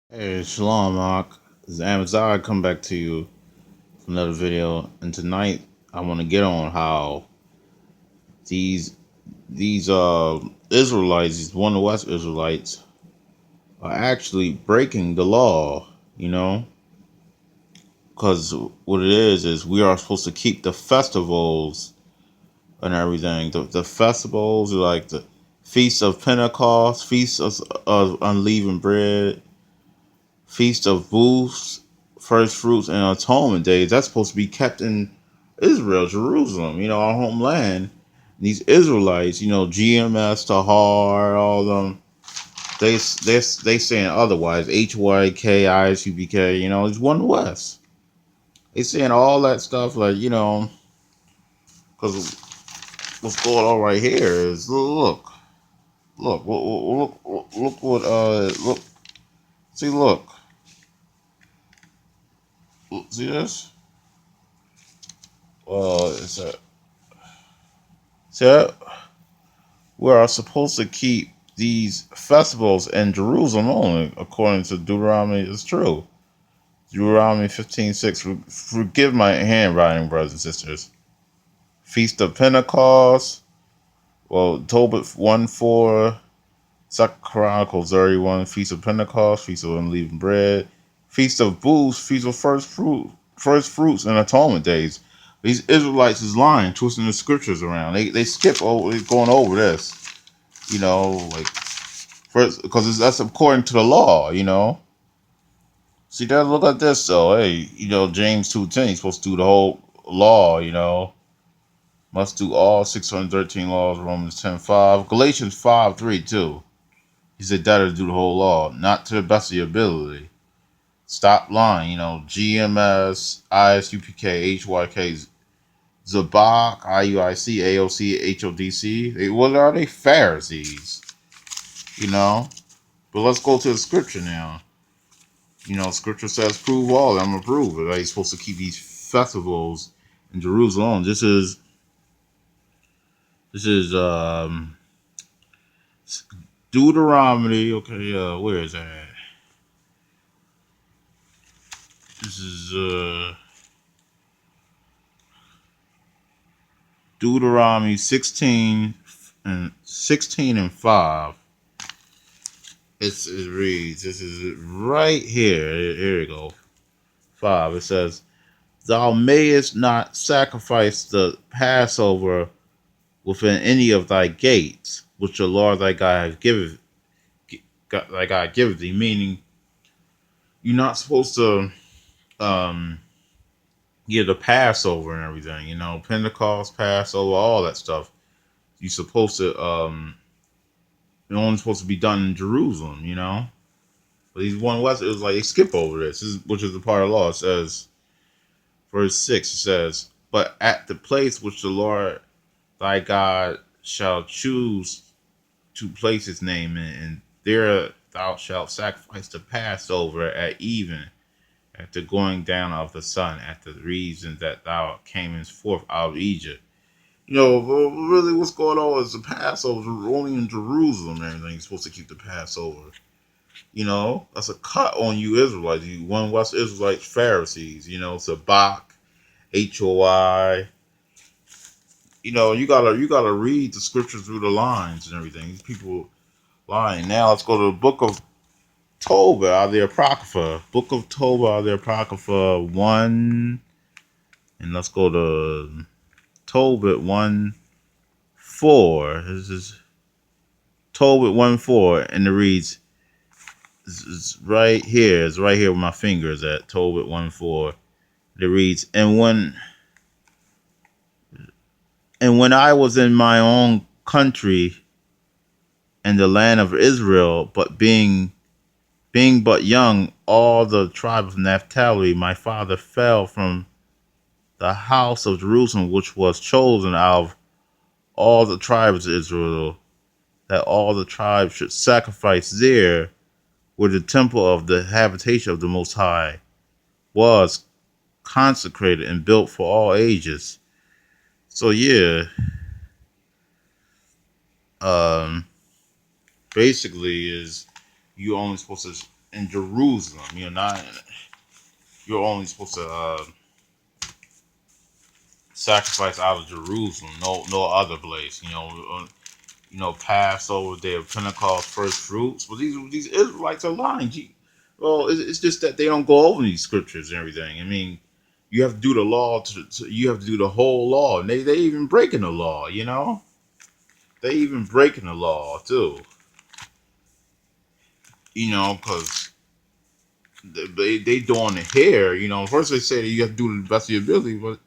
Hey, Shalom, Mark. This is Amazon. Come back to you for another video. And tonight, I want to get on how these these Israelites, these one of the West Israelites, are actually breaking the law. You know, because what it is we are supposed to keep the festivals and everything. The festivals are like the Feast of Pentecost, Feast of Unleavened Bread, Feast of Booths, First Fruits, and Atonement Days. That's supposed to be kept in Israel, Jerusalem, our homeland. These Israelites, GMS, Tahar, all of them, they saying otherwise. HYK, ISUPK, it's one West. They saying all that stuff like, because what's going on right here is look what see see this. It's a see. We are supposed to keep these festivals in Jerusalem only, according to Deuteronomy. It's true. Deuteronomy 15:6. Forgive my handwriting, brothers and sisters. Feast of Pentecost. Well, Tobit 1:4. 2 Chronicles 31. Feast of Pentecost. Feast of Unleavened Bread. Feast of Booths. Feast of First Fruits, and Atonement Days. These Israelites is lying, twisting the scriptures around. They skip over going over this. Like first, because that's according to the law. See that? Look at this though. Hey, James 2:10. He's supposed to do the whole law. Must do all 613 laws. Romans 10:5. Galatians 5:3 too. He said that to do the whole law, not to the best of your ability. Stop lying. GMS, ISUPK, HYK, ZABACH, IUIC, AOC, HODC. What are they? Pharisees. But let's go to the scripture now. Scripture says, prove all. I'm going to prove it. Right? You're supposed to keep these festivals in Jerusalem. This is Deuteronomy. Okay, where is that? This is Deuteronomy 16 and 5. It reads, this is right here. Here you go. 5. It says, thou mayest not sacrifice the Passover within any of thy gates, which the Lord thy God has given thee. Meaning, you're not supposed to get the Passover and everything. Pentecost, Passover, all that stuff. You're supposed to It's only supposed to be done in Jerusalem. But these one West, it was like they skip over this, which is a part of the law. It says, verse 6. It says, but at the place which the Lord thy God shall choose to place his name in, and there thou shalt sacrifice the Passover at even, at the going down of the sun, at the reason that thou camest forth out of Egypt. Really what's going on is the Passover only in Jerusalem and everything. You're supposed to keep the Passover. That's a cut on you Israelites, you one West Israelite Pharisees, Zabach, HOI. You gotta read the scripture through the lines and everything. These people lying. Now let's go to the book of Tobit out of the Apocrypha. Book of Tobit out of the Apocrypha 1. And let's go to Tobit 1:4. This is Tobit 1:4. And it reads, it's right here. It's right here where my finger is at. Tobit 1:4. It reads, and when I was in my own country in the land of Israel, but being but young, all the tribe of Naphtali, my father fell from the house of Jerusalem, which was chosen out of all the tribes of Israel, that all the tribes should sacrifice there, where the temple of the habitation of the Most High was consecrated and built for all ages. So yeah, basically is you only supposed to in Jerusalem. You're not. You're only supposed to sacrifice out of Jerusalem. No other place. Passover, Day of Pentecost, first fruits. But these Israelites are lying. Well, it's just that they don't go over these scriptures and everything. I mean, you have to do the law. You have to do the whole law, and they even breaking the law. They even breaking the law too. Because they doing it here. First they say that you have to do the best of your ability, but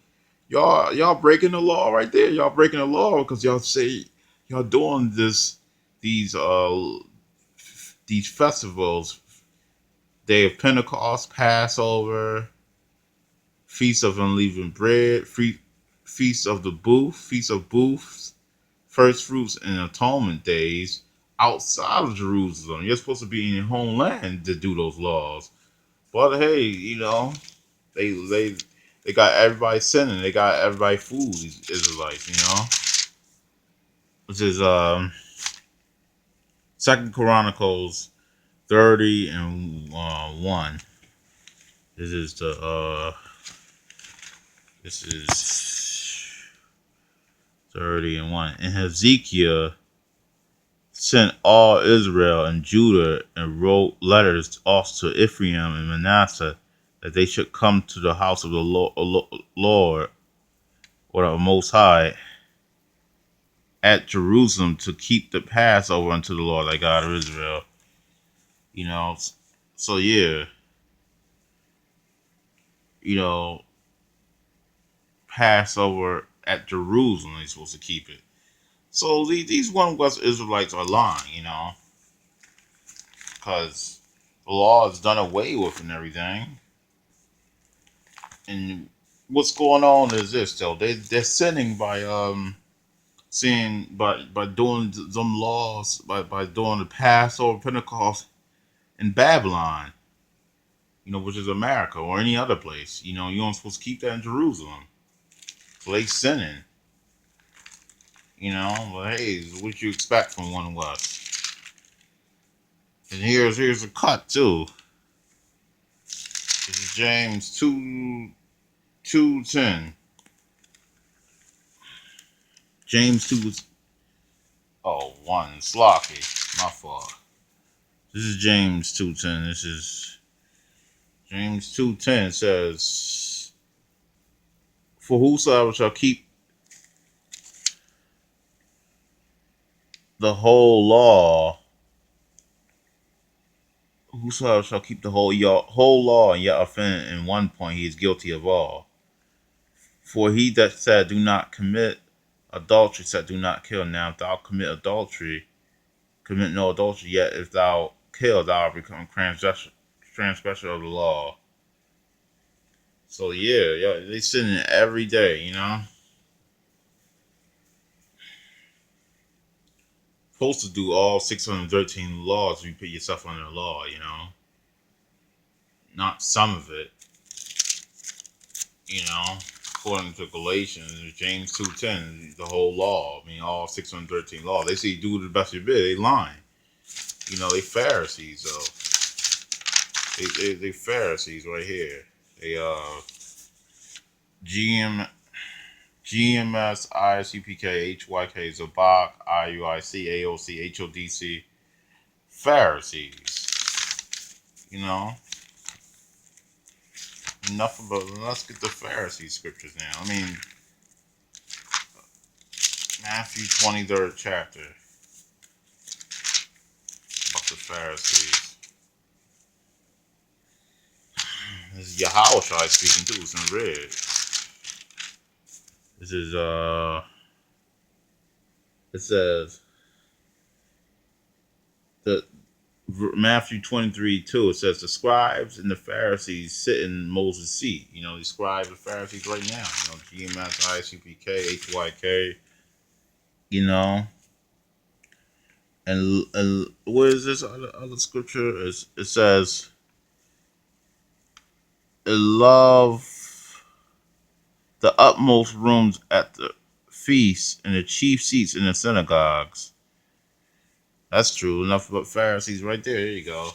y'all breaking the law right there. Y'all breaking the law because y'all say y'all doing these festivals, Day of Pentecost, Passover, Feast of Unleavened Bread, Feast of the Booth, Feast of Booths, First Fruits, and Atonement Days outside of Jerusalem. You're supposed to be in your homeland to do those laws. But hey, they they they got everybody sinning. They got everybody fooled. These Israelites, which is Second Chronicles 30 and 1. This is 30 and 1. And Hezekiah sent all Israel and Judah and wrote letters also to Ephraim and Manasseh that they should come to the house of the Lord or the Most High at Jerusalem to keep the Passover unto the Lord thy God of Israel. So yeah, Passover at Jerusalem, they're supposed to keep it. So these one West Israelites are lying, because the law is done away with and everything. And what's going on is this, though. They're sinning by seeing by doing some laws by doing the Passover, Pentecost in Babylon, which is America or any other place. You aren't supposed to keep that in Jerusalem. So they sinning. But hey, what you expect from one West? And here's a cut too. This is James 2:10. James 2. Oh, 1. Sloppy. My fault. This is James 2:10. This is James 2:10 says, "For whosoever shall keep the whole law, whosoever shall keep the whole law and yet offend in one point, he is guilty of all. For he that said, do not commit adultery, said, do not kill. Now if thou commit adultery, commit no adultery. Yet if thou kill, thou art become transgressor of the law." So yeah, they sinning every day, Supposed to do all 613 laws if you put yourself under the law, Not some of it, According to Galatians, James 2:10, the whole law. I mean, all 613 laws. They say do the best you bid. They lying. They Pharisees though. They Pharisees right here. They GM GMS ISUPK HYK ZABACH IUIC AOC HODC Pharisees. Enough about. Let's get the Pharisee scriptures now. I mean, Matthew 23rd chapter about the Pharisees. This is Yahushua speaking too. It's in red. This is It says the Matthew 23:2. It says the scribes and the Pharisees sit in Moses' seat. The scribes and Pharisees right now. GMS ISUPK HYK. And what is this other scripture? It says, "It love the utmost rooms at the feasts and the chief seats in the synagogues." That's true. Enough about Pharisees right there. There you go.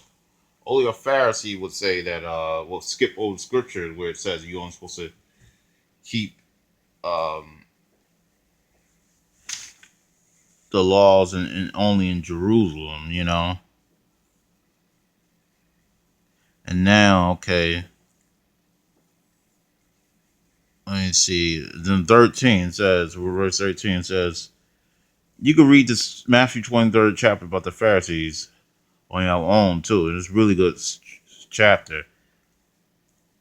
only a Pharisee would say that. Will skip over scripture where it says you're only supposed to keep um, the laws in only in Jerusalem. And now, okay, let me see. Then 13 says, verse 13 says, you can read this Matthew 23rd chapter about the Pharisees on your own too. It's a really good chapter.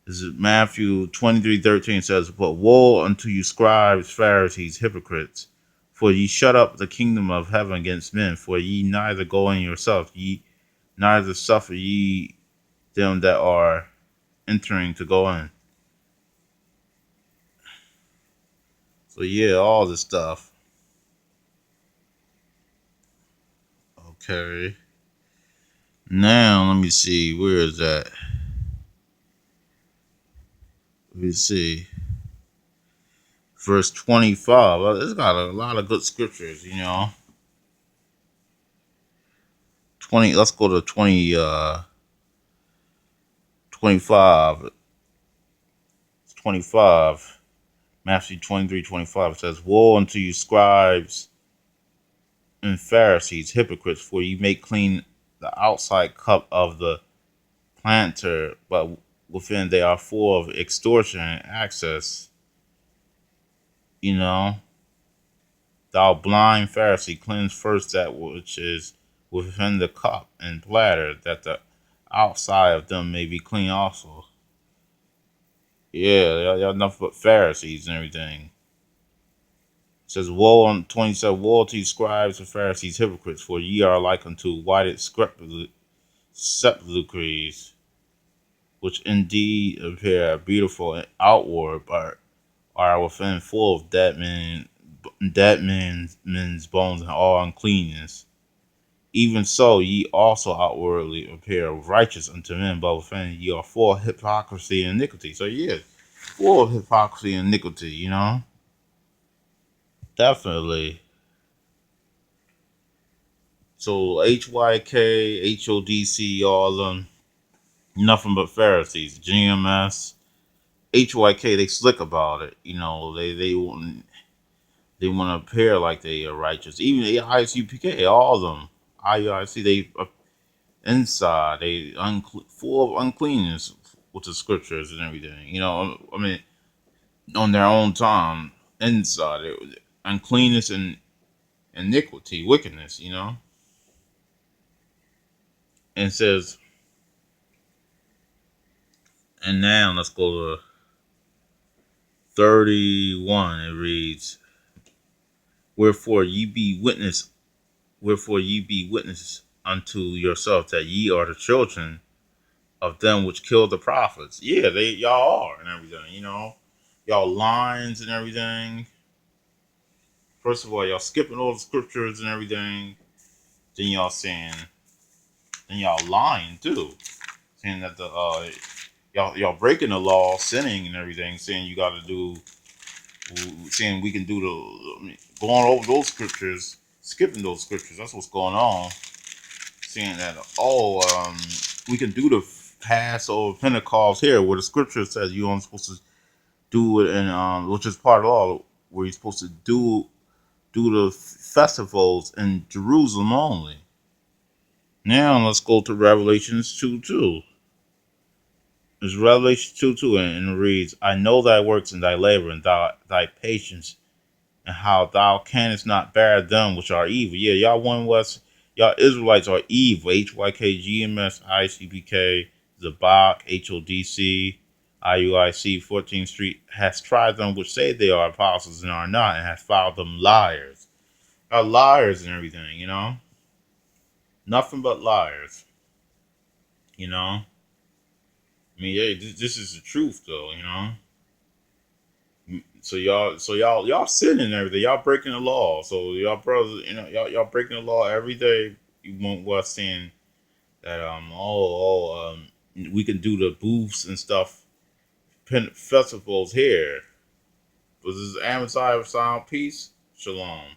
This is Matthew 23:13 says, but woe unto you scribes, Pharisees, hypocrites, for ye shut up the kingdom of heaven against men, for ye neither go in yourself, ye neither suffer ye them that are entering to go in. So yeah, all this stuff. Okay. Now let me see, where is that? Let me see. Verse 25. It's got a lot of good scriptures, 20. Let's go to 25. 25. Matthew 23:25. It says, woe unto you, scribes and Pharisees, hypocrites, for you make clean the outside cup of the planter, but within they are full of extortion and access. Thou blind Pharisee, cleanse first that which is within the cup and platter, that the outside of them may be clean also. Yeah, y'all nothing but Pharisees and everything. It says, woe on 27, woe to you, scribes and Pharisees, hypocrites, for ye are like unto whited sepulchres, which indeed appear beautiful outward, but are within full of men's bones and all uncleanness. Even so, ye also outwardly appear righteous unto men, but within ye are full of hypocrisy and iniquity. So yeah, full of hypocrisy and iniquity, Definitely. So HYK, HODC, all of them, nothing but Pharisees. GMS, HYK, they slick about it. They want to appear like they are righteous. Even the ISUPK, all of them. IUIC, they inside, they full of uncleanness with the scriptures and everything. I mean, on their own time, inside, uncleanness and iniquity, wickedness, And it says, and now let's go to 31. It reads, Wherefore ye be witness unto yourself that ye are the children of them which killed the prophets. Yeah, y'all are and everything, Y'all lines and everything. First of all, y'all skipping all the scriptures and everything. Then y'all lying too. Saying that y'all breaking the law, sinning and everything, saying you gotta do, saying we can do going over those scriptures, skipping those scriptures. That's what's going on. Saying that we can do the Passover, Pentecost here, where the scripture says you're only supposed to do it in which is part of the law, where you're supposed to do the festivals in Jerusalem only. Now let's go to Revelations 2:2. It's Revelation 2:2, and it reads, I know thy works and thy labor and thy patience, and how thou canst not bear them which are evil. Yeah, y'all Israelites are evil. HYK, GMS, ICPK, ZABACH, HODC, IUIC, 14th Street has tried them which say they are apostles and are not, and has found them liars. Are liars and everything, Nothing but liars, I mean, yeah, this is the truth, though, So y'all sinning and everything. Y'all breaking the law. So y'all brothers, y'all breaking the law every day. You won't was saying that we can do the booths and stuff, festivals here. Was this Amaziah of Sound Peace? Shalom.